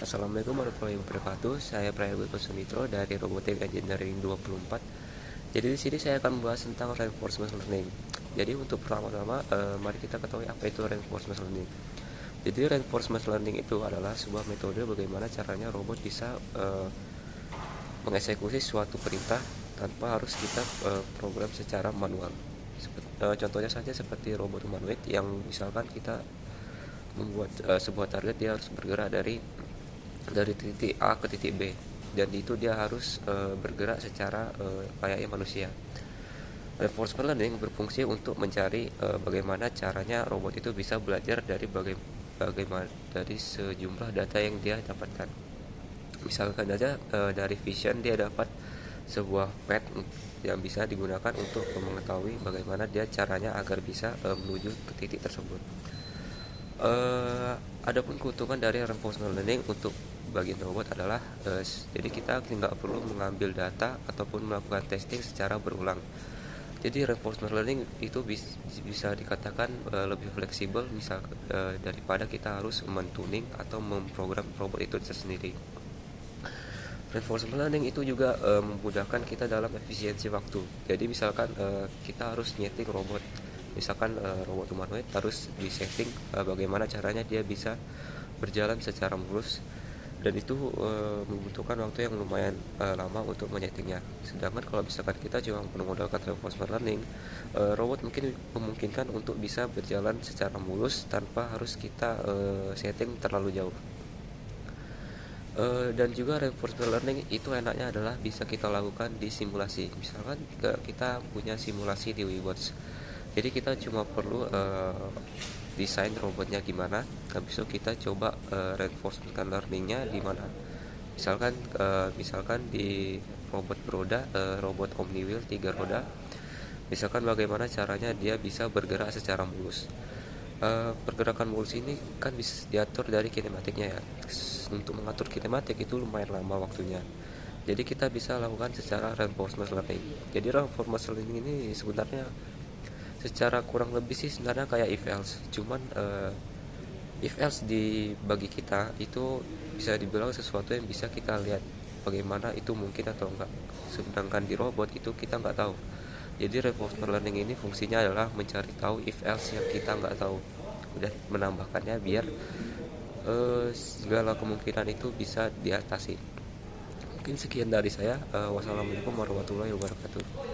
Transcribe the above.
Assalamualaikum warahmatullahi wabarakatuh. Saya Prayogo Sunitro dari Robotic Engineering 24. Jadi di sini saya akan membahas tentang reinforcement learning. Jadi untuk pertama-tama, mari kita ketahui apa itu reinforcement learning. Jadi reinforcement learning itu adalah sebuah metode bagaimana caranya robot bisa mengeksekusi suatu perintah tanpa harus kita program secara manual. Contohnya saja seperti robot humanoid yang misalkan kita membuat sebuah target, dia harus bergerak dari titik A ke titik B, dan itu dia harus bergerak secara layaknya manusia. Reinforcement learning berfungsi untuk mencari bagaimana caranya robot itu bisa belajar dari bagaimana dari sejumlah data yang dia dapatkan. Misalkan saja dari vision dia dapat sebuah path yang bisa digunakan untuk mengetahui bagaimana dia caranya agar bisa menuju ke titik tersebut. Adapun keuntungan dari reinforcement learning untuk bagian robot adalah jadi kita tidak perlu mengambil data ataupun melakukan testing secara berulang. Jadi reinforcement learning itu bisa dikatakan lebih fleksibel daripada kita harus mentuning atau memprogram robot itu sendiri. Reinforcement learning itu juga memudahkan kita dalam efisiensi waktu. Jadi misalkan kita harus nyeting robot, misalkan robot humanoid harus disetting bagaimana caranya dia bisa berjalan secara mulus, dan itu membutuhkan waktu yang lumayan lama untuk menyetingnya. Sedangkan kalau misalkan kita cuma menggunakan reinforcement learning, robot mungkin memungkinkan untuk bisa berjalan secara mulus tanpa harus kita setting terlalu jauh. Dan juga reinforcement learning itu enaknya adalah bisa kita lakukan di simulasi. Misalkan kita punya simulasi di Weebots, jadi kita cuma perlu desain robotnya gimana, habis itu kita coba reinforcement learningnya di mana. Misalkan di robot beroda, robot Omniwheel 3 roda, misalkan bagaimana caranya dia bisa bergerak secara mulus. Pergerakan mulus ini kan bisa diatur dari kinematiknya ya. Untuk mengatur kinematik itu lumayan lama waktunya, jadi kita bisa lakukan secara reinforcement learning. Jadi reinforcement learning ini sebenarnya secara kurang lebih sih sebenarnya kayak if else, cuman if else bagi kita itu bisa dibilang sesuatu yang bisa kita lihat bagaimana itu mungkin atau enggak, sedangkan di robot itu kita nggak tahu. Jadi reinforcement learning ini fungsinya adalah mencari tahu if else yang kita nggak tahu, udah menambahkannya biar segala kemungkinan itu bisa diatasi. Mungkin sekian dari saya. Wassalamualaikum warahmatullahi wabarakatuh.